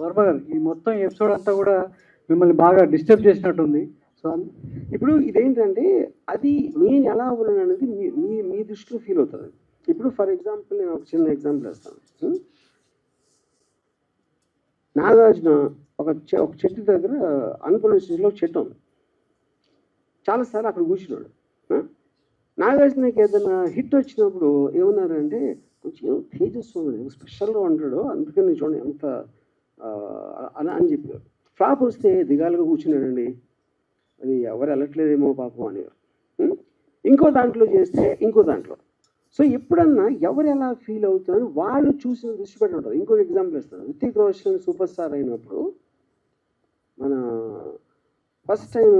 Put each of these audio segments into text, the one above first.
వర్మ గారు ఈ మొత్తం ఎపిసోడ్ అంతా కూడా మిమ్మల్ని బాగా డిస్టర్బ్ చేసినట్టుంది. సో ఇప్పుడు ఇదేంటంటే అది నేను ఎలా ఉన్నాను అనేది మీ మీ మీ దృష్టిలో ఫీల్ అవుతుంది. ఇప్పుడు ఫర్ ఎగ్జాంపుల్ నేను ఒక చిన్న ఎగ్జాంపుల్ వేస్తాను. నాగార్జున ఒక చెట్టు దగ్గర అనుకున్న స్టేజ్లో చెట్టు ఉంది. చాలాసార్లు అక్కడ కూర్చున్నాడు. నాగార్జునకి ఏదైనా హిట్ వచ్చినప్పుడు ఏమన్నారంటే కొంచెం తేజస్సు స్పెషల్గా ఉంటాడు, అందుకని చూడండి ఎంత అలా అని చెప్పారు. ఫ్లాప్ వస్తే దిగాలుగా కూర్చున్నాడండి, అది ఎవరు వెళ్ళట్లేదేమో పాపం అనేవారు. ఇంకో దాంట్లో చేస్తే ఇంకో దాంట్లో. సో ఎప్పుడన్నా ఎవరు ఎలా ఫీల్ అవుతారని వాళ్ళు చూసిన దృష్టి పెట్టి ఉంటారు. ఇంకొక ఎగ్జాంపుల్ ఇస్తాను. రితిక్ రోషన్ సూపర్ స్టార్ అయినప్పుడు మన ఫస్ట్ టైం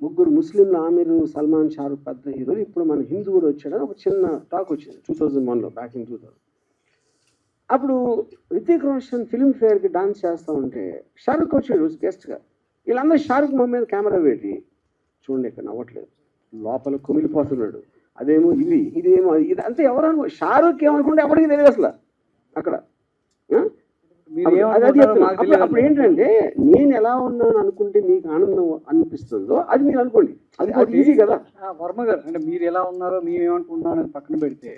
ముగ్గురు ముస్లింలు ఆమిర్, సల్మాన్, షారుఖ్ పెద్ద హీరోలు. ఇప్పుడు మన హిందూ కూడా వచ్చాడని ఒక చిన్న టాక్ వచ్చింది 2001లో, బ్యాక్ ఇన్ 2000. అప్పుడు రితిక్ రోషన్ ఫిల్మ్ఫేర్కి డాన్స్ చేస్తూ ఉంటే షారుఖ్ వచ్చాడు గెస్ట్గా. వీళ్ళందరూ షారుఖ్ మొహం మీద కెమెరా పెట్టి చూడండి ఇక్కడ నవ్వట్లేదు, లోపల కుమిలిపోతున్నాడు, అదేమో ఇదేమో ఇది అంతే. ఎవరు అనుకో షారుఖ్ ఏమనుకుంటే ఎవరికి తెలియదు అసలు అక్కడ. అప్పుడు ఏంటంటే నేను ఎలా ఉన్నాను అనుకుంటే మీకు ఆనందం అనిపిస్తుందో అది మీరు అనుకోండి, అది ఈజీ కదా. వర్మ గారు అంటే మీరు ఎలా ఉన్నారో మేము ఏమనుకుంటున్నాం అని పక్కన పెడితే,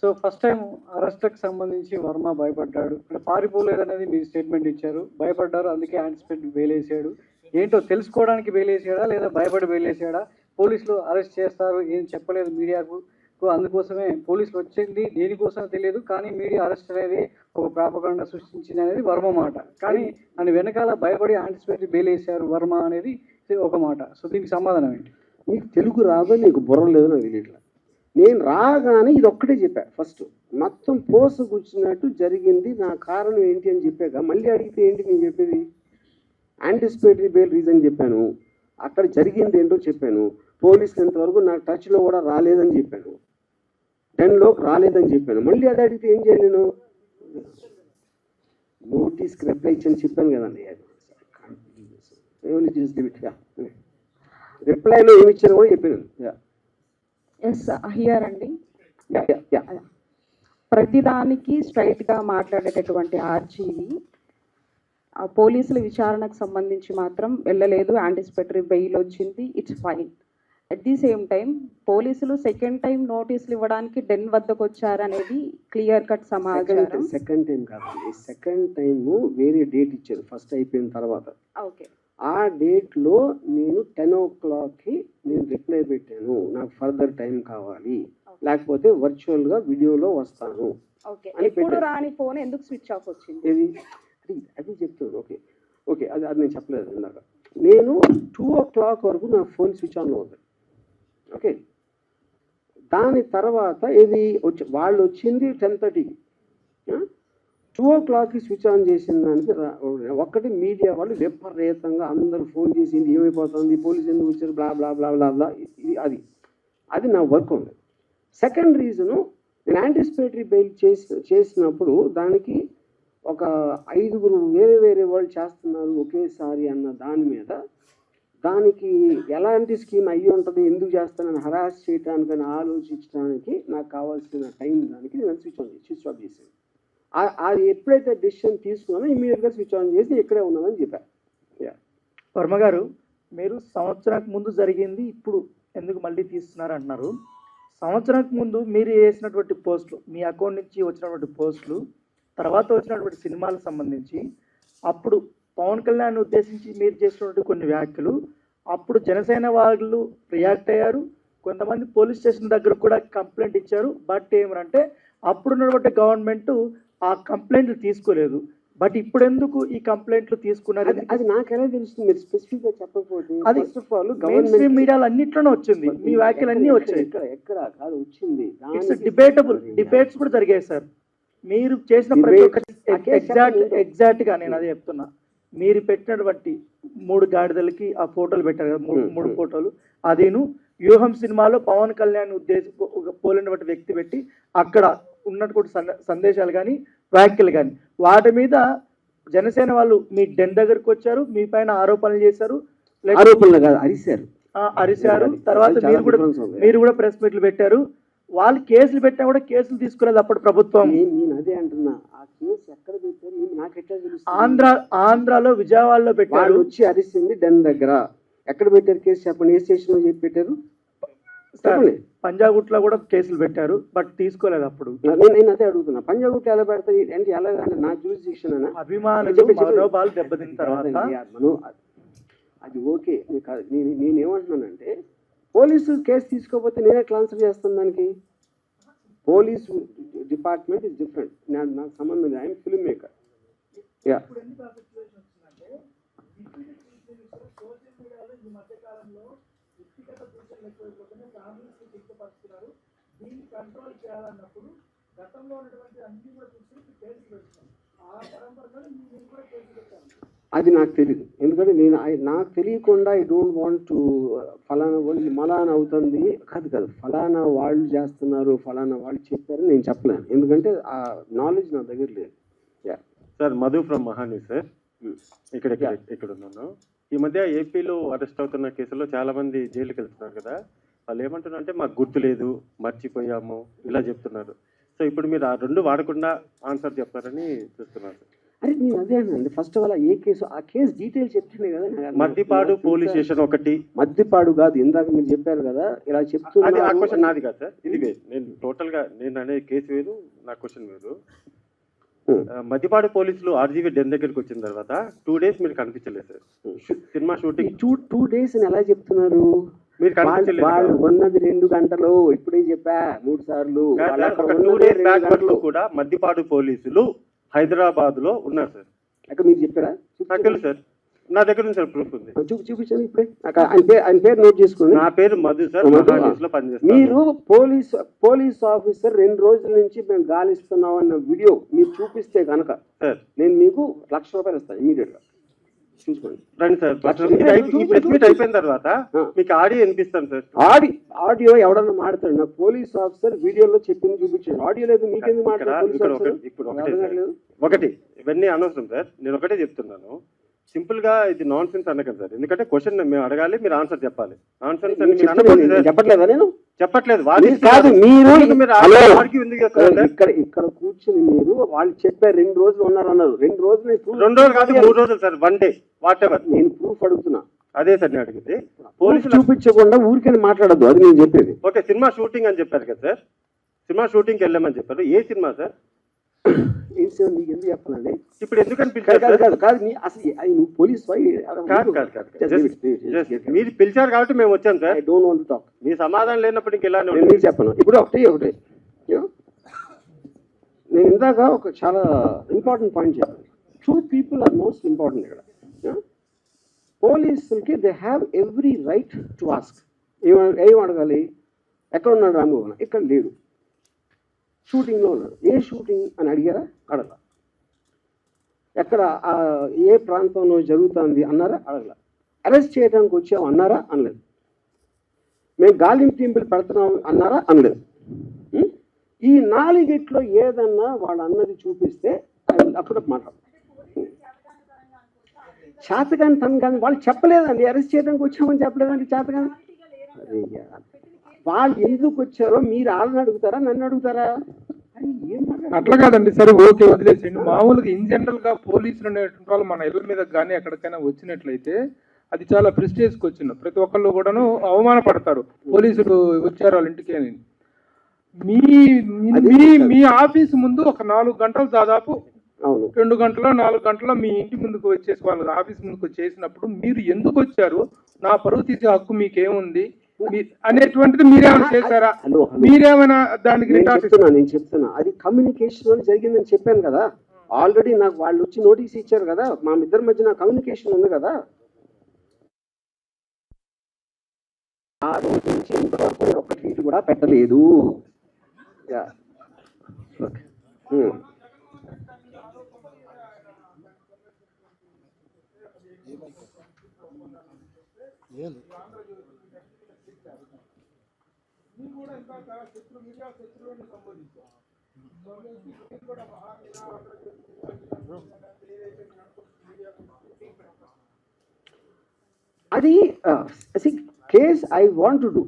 సో ఫస్ట్ టైం అరెస్ట్కి సంబంధించి వర్మ భయపడ్డాడు, అంటే పారిపోలేదనేది మీరు స్టేట్మెంట్ ఇచ్చారు. భయపడ్డారు, అందుకే యాంటిసిపేట్ వేలేసాడు. ఏంటో తెలుసుకోవడానికి వేలేసాడా లేదా భయపడి వేలేసాడా? పోలీసులు అరెస్ట్ చేస్తారు ఏం చెప్పలేదు మీడియాకు, అందుకోసమే పోలీసులు వచ్చింది దేనికోసమో తెలియదు, కానీ మీడియా అరెస్ట్ అనేది ఒక ప్రాపగండా సృష్టించింది అనేది వర్మ మాట. కానీ దాని వెనకాల భయపడి యాంటిసిపేటరీ బెయిల్ వేశారు వర్మ అనేది ఒక మాట. సో దీనికి సమాధానం ఏంటి? నీకు తెలుగు రాదో, నీకు బుర్ర లేదు నాకు తెలియట్లా. నేను రాగానే ఇది ఒక్కటే చెప్పా. ఫస్ట్ మొత్తం పోసు కూర్చున్నట్టు జరిగింది, నా కారణం ఏంటి అని చెప్పాక మళ్ళీ అడిగితే ఏంటి నేను చెప్పేది? యాంటిసిపేటరీ బెయిల్ రీజన్ చెప్పాను, అక్కడ జరిగింది ఏంటో చెప్పాను, పోలీసులు ఇంతవరకు నా టచ్లో కూడా రాలేదని చెప్పాను, 10లోకి రాలేదని చెప్పాను. మళ్ళీ అది అడిగితే ఏం చేయలేను? నోటీస్కి రిప్లై ఇచ్చని చెప్పాను కదండి. రిప్లైలో ఏమి ఇచ్చాను కూడా చెప్పాను. ఎస్ హియర్ అండి. ప్రతిదానికి స్ట్రైట్గా మాట్లాడేటటువంటి ఆర్జీవి పోలీసుల విచారణకు సంబంధించి మాత్రం వెళ్ళలేదు, యాంటిసిపేటరీ బెయిల్ వచ్చింది, it's fine. At the same time పోలీసులు సెకండ్ టైం నోటీసులు ఇవ్వడానికి డెన్ వద్దకు వచ్చారనేది క్లియర్ కట్ సమాచారం. సెకండ్ టైం కాదండి, సెకండ్ టైం వేరే డేట్ ఇచ్చారు ఫస్ట్ అయిపోయిన తర్వాత. ఓకే, ఆ డేట్లో నేను 10 o'clockకి నేను రిప్లై పెట్టాను, నాకు ఫర్దర్ టైం కావాలి, లేకపోతే వర్చువల్గా వీడియోలో వస్తాను. ఓకే, ఎప్పుడు రాని ఫోన్ ఎందుకు స్విచ్ ఆఫ్ వచ్చింది? అది చెప్తాను. ఓకే ఓకే, అది నేను చెప్పలేదు ఇందాక. నేను 2 o'clock వరకు నా ఫోన్ స్విచ్ ఆన్లో ఉంది. ఓకే, దాని తర్వాత ఇది వాళ్ళు వచ్చింది 10:30కి. 2 o'clockకి స్విచ్ ఆన్ చేసిన దానికి ఒక్కటి మీడియా వాళ్ళు విపరీతంగా అందరూ ఫోన్ చేసింది, ఏమైపోతుంది, పోలీసు ఎందుకు వచ్చారు, బ్లా బ్లా బ్లా బ్లా బ్లా. అది నా వర్క్ ఉంది. సెకండ్ రీజను, నేను యాంటిసిపేటరీ బెయిల్ చేసినప్పుడు దానికి ఒక 5గురు వేరే వాళ్ళు చేస్తున్నారు ఒకేసారి అన్న దాని మీద, దానికి ఎలాంటి స్కీమ్ అయ్యి ఉంటుంది, ఎందుకు చేస్తానని హరాస్ చేయడానికని ఆలోచించడానికి నాకు కావాల్సిన టైం దానికి నేను స్విచ్ ఆఫ్ చేశాను. అది ఎప్పుడైతే డెసిషన్ తీసుకున్నానో ఇమీడియట్గా స్విచ్ ఆన్ చేసి ఇక్కడే ఉన్నానని చెప్పాను. వర్మ గారు, మీరు సంవత్సరానికి ముందు జరిగింది ఇప్పుడు ఎందుకు మళ్ళీ తీస్తున్నారు అంటున్నారు. సంవత్సరానికి ముందు మీరు చేసినటువంటి పోస్టులు, మీ అకౌంట్ నుంచి వచ్చినటువంటి పోస్టులు, తర్వాత వచ్చినటువంటి సినిమాలకు సంబంధించి అప్పుడు పవన్ కళ్యాణ్ ఉద్దేశించి మీరు చేసినటువంటి కొన్ని వ్యాఖ్యలు, అప్పుడు జనసేన వాళ్ళు రియాక్ట్ అయ్యారు, కొంతమంది పోలీస్ స్టేషన్ దగ్గర కూడా కంప్లైంట్ ఇచ్చారు. బట్ ఏమంటే అప్పుడున్నటువంటి గవర్నమెంట్ ఆ కంప్లైంట్లు తీసుకోలేదు. బట్ ఇప్పుడు ఎందుకు ఈ కంప్లైంట్లు తీసుకున్నారు? అది నాకు ఎలా తెలుస్తుంది? మీరు స్పెసిఫిక్గా చెప్పకపోతే. అది ఫస్ట్ ఆఫ్ ఆల్ గవర్నమెంట్ మీడియాలో అన్నిట్లోనే వచ్చింది, మీ వ్యాఖ్యలు అన్నీ వచ్చాయి. ఎక్కడ కాదు వచ్చింది, డిబేటబుల్ డిబేట్స్ కూడా జరిగాయి సార్. మీరు చేసిన ప్రతి ఒక్క ఎగ్జాక్ట్గా నేను అదే చెప్తున్నా. మీరు పెట్టినటువంటి 3 గాడిదలకి ఆ ఫోటోలు పెట్టారు కదా, 3 ఫోటోలు, అదేను వ్యూహం సినిమాలో పవన్ కళ్యాణ్ పోలినటువంటి వ్యక్తి పెట్టి అక్కడ ఉన్నటువంటి సందేశాలు కానీ వ్యాఖ్యలు కానీ, వాటి మీద జనసేన వాళ్ళు మీ డెన్ దగ్గరకు వచ్చారు, మీ పైన ఆరోపణలు చేశారు. ఆరోపణలు కాదు, అరిశారు. తర్వాత మీరు కూడా ప్రెస్ మీట్లు పెట్టారు. వాళ్ళు కేసులు పెట్టినా కూడా కేసులు తీసుకోలేదు అప్పుడు ప్రభుత్వం. నేను అదే అంటున్నా, ఆ కేసు ఎక్కడ పెట్టారు ఏమి నాకు ఎట్లా తెలుసు? ఆంధ్రాలో విజయవాడలో వాళ్ళు పెట్టారు. వచ్చి అరిసింది డెన్ దగ్గర. ఎక్కడ పెట్టారు కేసు చెప్పండి, ఏ స్టేషన్లో చెప్పి పెట్టారు చెప్పండి. పంజాగుట్లో కూడా కేసులు పెట్టారు, బట్ తీసుకోలేదు అప్పుడు. నేను అదే అడుగుతున్నా, పంజాగుట్ట ఎలా పెడతాయి అంటే ఎలా అంటే నా జ్యూరిస్డిక్షన్ అనా? అభిమానులు మనోభావాలు దెబ్బతిన్న తర్వాత అది ఓకే. నేనేమంటున్నానంటే పోలీసు కేసు తీసుకోకపోతే నేనే ట్రాన్స్ఫర్ చేస్తాను దానికి. Police department is different. నాకు సంబంధం లేదు. I'm film maker. యా అది నాకు తెలియదు. ఎందుకంటే నాకు తెలియకుండా ఐ డోంట్ వాంట్ టు ఫలానా వాళ్ళు మలానా అవుతుంది కాదు ఫలానా వాళ్ళు చేస్తున్నారు, ఫలానా వాళ్ళు చెప్పారు నేను చెప్పలేను. ఎందుకంటే ఆ నాలెడ్జ్ నా దగ్గర లేదు. Sir Madhu from Mahani sir. ఇక్కడ ఉన్నాను. ఈ మధ్య ఏపీలో అరెస్ట్ అవుతున్న కేసుల్లో చాలా మంది జైలుకి వెళ్తున్నారు కదా. వాళ్ళు ఏమంటున్నారు అంటే మాకు గుర్తు లేదు, మర్చిపోయాము ఇలా చెప్తున్నారు. సో ఇప్పుడు మీరు ఆ రెండు వాడకుండా ఆన్సర్ చెప్తారని చూస్తున్నారు. అరే నేను అదే అండి, first of all A case ఆ కేసు డీటెయిల్స్ చెప్తేనే కదా. మద్దిపాడు పోలీస్ స్టేషన్ ఒకటి. మద్దిపాడు కాదు, ఇందాక మీరు చెప్పారు కదా ఇలా అది ఆ చెప్తున్నారు. క్వశ్చన్ నాది కాదు సార్, ఇది వేరు. నేను టోటల్ గా నేను అనే కేసు వేరు, నా క్వశ్చన్ వేరు. మద్దిపాడు పోలీసులు ఆర్జీవీ డెన్ దగ్గరికి వచ్చిన తర్వాత 2 days మీరు కనిపించలేదు సార్. సినిమా షూటింగ్ 2 days అని ఎలా చెప్తున్నారు? మీరు కనిపించలేదు. వాళ్ళు ఉన్నది 2 గంటలు, ఇప్పుడే చెప్పా 3 సార్లు. ఒక 2 days బ్యాక్ వరకు కూడా మద్దిపాడు పోలీసులు హైదరాబాద్ లో ఉన్నారు సార్. అక్కడ మీరు చెప్పారా? నాకు తెలుసు సార్, నా దగ్గర ఉంది సార్, ప్రూఫ్ ఉంది. చూపించండి ఇప్పుడే. ఆయన పేరు నోట్ చేసుకోండి. నా పేరు మధు సార్, మహాన్యూస్ లో పనిచేస్తాను. మీరు పోలీస్ ఆఫీసర్ 2 రోజుల నుంచి మేము గాలిస్తున్నాం అన్న వీడియో మీరు చూపిస్తే కనుక సార్ నేను మీకు ₹1,00,000 ఇస్తాను ఇమీడియట్ గా. చూసుకోండి రండి సార్. ఈ ప్రెస్ మీట్ అయిపోయిన తర్వాత మీకు ఆడియో వినిపిస్తాను సార్. ఆడియో ఎవడన్నా మాట్లాడు, నాకు పోలీస్ ఆఫీసర్ వీడియోలో చెప్పింది చూపించండి. ఆడియో లేదు మీకెందుకు మాట్లాడారు? ఇప్పుడు ఒకటి ఇవన్నీ అనవసరం సార్. నేను ఒకటే చెప్తున్నాను, సింపుల్ గా ఇది నాన్ సెన్స్ అనకండి సార్. ఎందుకంటే క్వశ్చన్ మేము అడగాలి, మీరు ఆన్సర్ చెప్పాలి. నాన్ సెన్స్ చెప్పట్లేదా? నేను చెప్పట్లేదు కాదు. మీరు ఇక్కడ కూర్చుని మీరు వాళ్ళు చెప్పారు 2 రోజులు ఉన్నారన్నారు. 2 రోజులు 2 రోజులు కాదు, 3 రోజులు సార్, 1 day వాట్ ఎవర్. నేను ప్రూఫ్ అడుగుతున్నా. అదే సార్ నేను అడిగింది. పోలీసులు చూపించకుండా ఊరికని మాట్లాడద్దు, అది నేను చెప్పేది. ఓకే, సినిమా షూటింగ్ అని చెప్పారు కదా సార్, సినిమా షూటింగ్కి వెళ్ళామని చెప్పారు. ఏ సినిమా సార్? ఏం సార్ మీకు ఎందుకు చెప్పాలండి? ఇప్పుడు ఎందుకు అనిపించారు? నువ్వు పోలీస్ మీరు పిలిచారు కాబట్టి మేము వచ్చాం sir. I don't want to talk. మీ సమాధానం లేనప్పుడు ఇంక ఇలానే నేను చెప్పను. ఇప్పుడు ఒకటే నేను ఇందాక ఒక చాలా ఇంపార్టెంట్ పాయింట్ చెప్పాను. 2 people ఆర్ మోస్ట్ ఇంపార్టెంట్ ఇక్కడ. పోలీసులకి they have every right to ask. ఏం అడగాలి? ఎక్కడ ఉన్నాడు రామ్మోహన్? ఇక్కడ లేడు, షూటింగ్లో ఉన్నాడు. ఏ షూటింగ్ అని అడిగారా? అడగల. ఎక్కడ ఏ ప్రాంతంలో జరుగుతుంది అన్నారా? అడగల. అరెస్ట్ చేయడానికి వచ్చాం అన్నారా? అనలేదు. మేము గాలింపు పెడుతున్నాం అన్నారా? అనలేదు. ఈ 4 ఏదన్నా వాళ్ళు అన్నది చూపిస్తే అప్పుడు మాట్లాడు. చేతగాని తను కానీ వాళ్ళు చెప్పలేదండి, అరెస్ట్ చేయడానికి వచ్చామని చెప్పలేదండి. చేతగాని వాళ్ళు ఎందుకు వచ్చారో మీరు వాళ్ళని అడుగుతారా, నన్ను అడుగుతారా? అట్లా కాదండి. సరే ఓకే, వదిలేసేయండి. మామూలుగా ఇన్ జనరల్ గా పోలీసులు అనేటువంటి వాళ్ళు మన ఇళ్ళ మీద కానీ ఎక్కడికైనా వచ్చినట్లయితే అది చాలా ప్రెస్టేజ్కి వచ్చిన ప్రతి ఒక్కళ్ళు కూడాను అవమానపడతారు. పోలీసులు వచ్చారు వాళ్ళ ఇంటికి అని. మీ ఆఫీస్ ముందు ఒక 4 గంటలు దాదాపు 2 గంటలో 4 గంటలో మీ ఇంటి ముందుకు వచ్చేసి వాళ్ళ ఆఫీస్ ముందుకు వచ్చేసినప్పుడు మీరు ఎందుకు వచ్చారు, నా పరువు తీసే హక్కు మీకేముంది అనేటువంటిది మీరేమైనా చేశారా? మీరేమైనా దానికి నేను చెప్తున్నా అది కమ్యూనికేషన్ జరిగిందని చెప్పాను కదా. ఆల్రెడీ నాకు వాళ్ళు వచ్చి నోటీస్ ఇచ్చారు కదా, మా ఇద్దరి మధ్య నా కమ్యూనికేషన్ ఉంది కదా. ఆ రోజు నుంచి ఇంతవరకు ఒక్క ట్వీట్ కూడా పెట్టలేదు. అది case I want to do.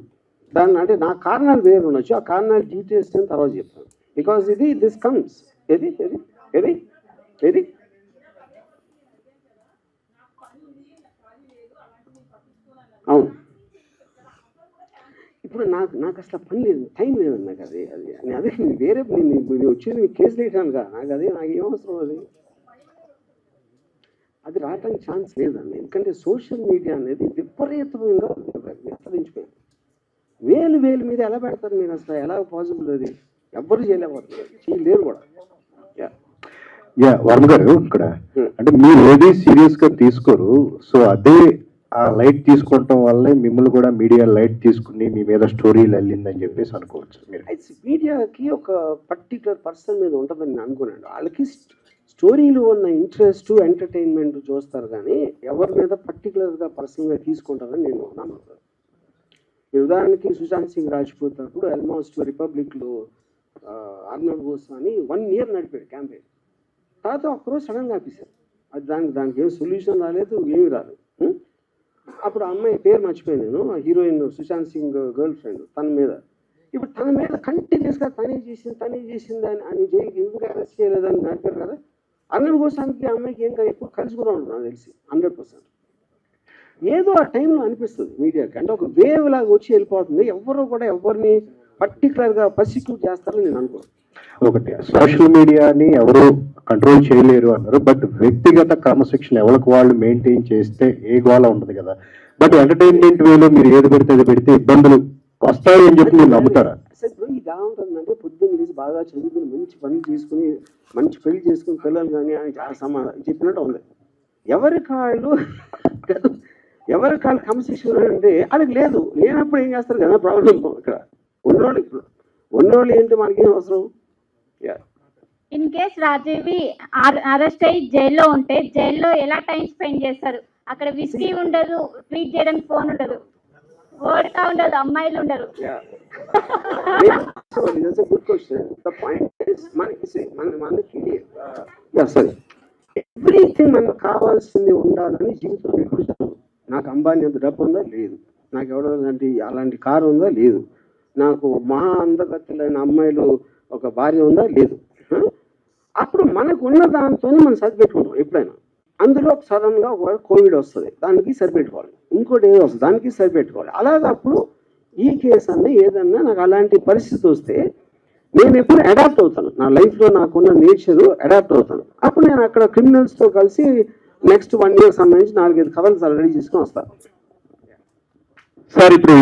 దాన్ని అంటే నా కారణాలు వేరు ఉండొచ్చు, ఆ కారణాలు డీటెయిల్స్ తర్వాత చెప్తాను. బికాస్ దిస్ కమ్స్ ఏది ఏది అవును. ఇప్పుడు నాకు అసలు పని లేదు, టైం లేదండి నాకు. అదే వేరే నేను వచ్చేది మీకు కేసు వేయటాను కదా, నాకు ఏం అవసరం అది రావడానికి ఛాన్స్ లేదండి. ఎందుకంటే సోషల్ మీడియా అనేది విపరీతంగా విస్తరించిపోయింది. వేలు మీద ఎలా పెడతారు మీరు? అసలు ఎలా పాసిబుల్? అది ఎవ్వరు చేయలేకపోతున్నారు, చేయలేరు కూడా. వర్మ గారు, ఇక్కడ అంటే మీరు ఏది సీరియస్ గా తీసుకోరు, సో అదే ఆ లైట్ తీసుకోవటం వల్లే మిమ్మల్ని కూడా మీడియా లైట్ తీసుకుని మీ మీద స్టోరీలు వెళ్ళిందని చెప్పేసి అనుకోవచ్చు మీరు. మీడియాకి ఒక పర్టికులర్ పర్సన్ మీద ఉంటుందని నేను అనుకున్నాను. వాళ్ళకి స్టోరీలు ఉన్న ఇంట్రెస్ట్, ఎంటర్టైన్మెంట్ చూస్తారు, కానీ ఎవరి మీద పర్టికులర్గా పర్సనల్గా తీసుకుంటారని నేను నమ్ముతాను. ఉదాహరణకి సుశాంత్ సింగ్ రాజ్పూత్ అప్పుడు ఆల్మోస్ట్ రిపబ్లిక్లో అర్నబ్ గోస్వామి 1 year నడిపాడు క్యాంపెయిన్. తర్వాత ఒక్కరోజు సడన్గా ఆపేశారు. అది దానికి ఏం సొల్యూషన్ రాలేదు, ఏమీ రాలేదు. అప్పుడు ఆ అమ్మాయి పేరు మర్చిపోయాను నేను, heroine Sushant Singh girlfriend, తన మీద కంటిన్యూస్గా తనే చేసింది అని జైలుకి ఎందుకు అరెస్ట్ చేయలేదని నడిపారు కదా. అర్నబ్ గోస్వామికి ఆ అమ్మాయికి ఏం ఎప్పుడు కలిసి కూడా ఉంటుంది నాకు తెలిసి 100%. ఏదో ఆ టైంలో అనిపిస్తుంది మీడియాకి, అంటే ఒక వేవ్ లాగా వచ్చి వెళ్ళిపోతుంది. ఎవరు కూడా ఎవరిని పర్టికులర్గా పర్సిక్యూట్ చేస్తారని నేను అనుకోను. ఒకటి, సోషల్ మీడియాని ఎవరు కంట్రోల్ చేయలేరు అన్నారు, బట్ వ్యక్తిగత క్రమశిక్షణ ఎవరికి వాళ్ళు మెయింటైన్ చేస్తే ఏ గోళ ఉండదు కదా. బట్ ఎంటర్టైన్మెంట్ వేలో మీరు ఏది పెడితే అది పెడితే ఇబ్బందులు వస్తాయని చెప్పి మీరు నమ్ముతారా? అసలు ఇప్పుడు ఇది ఎలా ఉంటుందంటే, పొద్దున్న లేచి బాగా చదువుకుని మంచి పనులు చేసుకుని మంచి పెళ్లి చేసుకుని పిల్లలు కానీ చాలా సమాధానం చెప్పినట్టు ఉంది. ఎవరి కాళ్ళు క్రమశిక్షణ అంటే వాళ్ళకి లేదు. లేనప్పుడు ఏం చేస్తారు కదా ప్రాబ్లం. ఇక్కడ ఉన్నోళ్ళు ఏంటి, మనకేం అవసరం? ఇన్ కేస్ రాజీవి అరెస్ట్ అయ్యి జైల్లో ఉంటే జైల్లో ఎలా టైం స్పెండ్ చేస్తారు? అక్కడ విస్కీ ఉండదు, ట్రీట్ చేయడానికి ఫోన్ ఉండదు, ఓడకా ఉండదు, అమ్మాయిలు ఉండరు. Good question. The point is మనకి ఎవ్రీథింగ్ మనకు కావాల్సింది ఉండాలని జీవితం ఎప్పుడు చదువు. నాకు అంబానీ అంత డబ్బు ఉందా? లేదు. నాకు ఎవడో అలాంటి కారు ఉందా? లేదు. నాకు మహా అందగత్తులైన అమ్మాయిలు ఒక భార్య ఉందా? లేదు. అప్పుడు మనకు ఉన్న దాంతోనే మనం సరిపెట్టుకుంటాం. ఎప్పుడైనా అందులో సడన్గా కోవిడ్ వస్తుంది, దానికి సరిపెట్టుకోవాలి. ఇంకోటి ఏదో వస్తుంది, దానికి సరిపెట్టుకోవాలి. అలాగే అప్పుడు ఈ కేసు అన్నీ ఏదన్నా నాకు అలాంటి పరిస్థితి వస్తే నేను ఎప్పుడు అడాప్ట్ అవుతాను. నా లైఫ్లో నాకున్న నేచరు అడాప్ట్ అవుతాను. అప్పుడు నేను అక్కడ క్రిమినల్స్తో కలిసి నెక్స్ట్ 1 year సంబంధించి 4-5 కథలు రెడీ చేసుకొని వస్తాను. సార్, ఇప్పుడు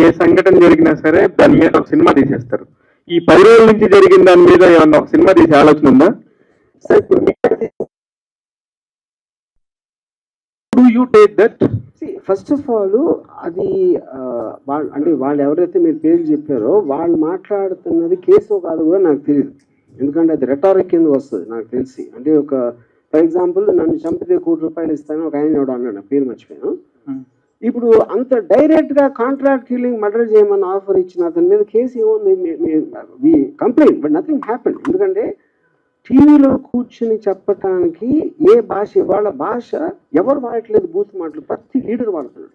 ఏ సంఘటన జరిగినా సరే దాని మీద ఒక సినిమా తీసేస్తారు. ఈ 10 రోజుల నుంచి జరిగిన దాని మీద ఏమన్నా ఒక సినిమా తీసే ఆలోచన ఉందా? సార్, ఇప్పుడు you take that. First of all అది అంటే వాళ్ళు ఎవరైతే మీరు పేర్లు చెప్పారో వాళ్ళు మాట్లాడుతున్నది కేసు కాదు కూడా నాకు తెలియదు. ఎందుకంటే అది రెటారిక్ కింద వస్తుంది నాకు తెలిసి. అంటే ఒక ఫర్ ఎగ్జాంపుల్, నన్ను చంపితే ₹1,00,00,000 ఇస్తాను ఒక ఆయన ఎవడో అన్నాడు, నా పేరు మర్చిపోయాను. ఇప్పుడు అంత డైరెక్ట్గా కాంట్రాక్ట్ కిల్లింగ్ మర్డర్ చేయమని ఆఫర్ ఇచ్చిన అతని మీద కేసు ఏముంది? Complaint, but nothing happen. ఎందుకంటే టీవీలో కూర్చుని చెప్పటానికి ఏ భాష, వాళ్ళ భాష ఎవరు వాడట్లేదు, బూత్ మాటలు ప్రతి లీడర్ వాడుతున్నాడు.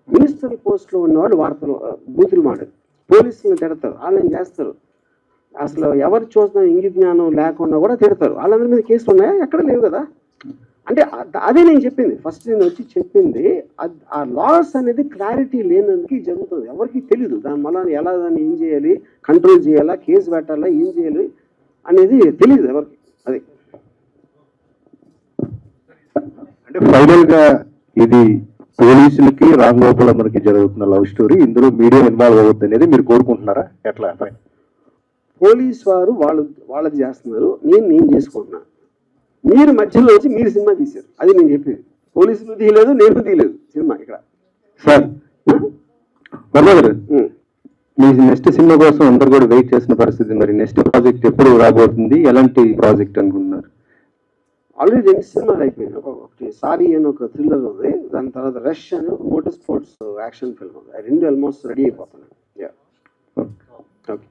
మినిస్టర్ పోస్ట్లో ఉన్నవాళ్ళు వాడతారు బూతులు మాటలు, పోలీసులను తిడతారు, వాళ్ళని చేస్తారు. అసలు ఎవరు చూసిన ఇంగిత జ్ఞానం లేకుండా కూడా తిడతారు. వాళ్ళందరి మీద కేసులు ఉన్నాయా? ఎక్కడ లేవు కదా. అంటే అదే నేను చెప్పింది, ఫస్ట్ నేను వచ్చి చెప్పింది ఆ లాస్ అనేది క్లారిటీ లేనందుకు జరుగుతుంది. ఎవరికి తెలియదు దాని వల్ల ఎలా దాన్ని ఏం చేయాలి, కంట్రోల్ చేయాలా, కేసు పెట్టాలా, ఏం చేయాలి అనేది తెలియదు ఎవరికి. అది అంటే ఫైనల్ గా ఇది పోలీసులకి రామ్ గోపాల్ మనకి జరుగుతున్న లవ్ స్టోరీ, ఇందులో మీడియా ఇన్వాల్వ్ అవుతుంది అనేది మీరు కోరుకుంటున్నారా? ఎట్లా? పోలీస్ వారు వాళ్ళది చేస్తున్నారు, నేను చేసుకుంటున్నాను. మీరు మధ్యలో వచ్చి మీరు సినిమా తీశారు, అది నేను చెప్పేది. పోలీసులు తీయలేదు, నేను తీయలేదు సినిమా ఇక్కడ. సార్, మీ నెక్స్ట్ సినిమా కోసం అందరు కూడా వెయిట్ చేసిన పరిస్థితి. మరి నెక్స్ట్ ప్రాజెక్ట్ ఎప్పుడు రాబోతుంది? ఎలాంటి ప్రాజెక్ట్ అనుకుంటున్నారు? ఆల్రెడీ 2 సినిమాలు అయిపోయినాయి. ఒకటి సారీ అని ఒక థ్రిల్లర్ ఉంది, దాని తర్వాత రష్ అని మోటార్ స్పోర్ట్స్ యాక్షన్ ఫిల్మ్ ఉంది. 2 ఆల్మోస్ట్ రెడీ అయిపోతున్నాయి. ఓకే.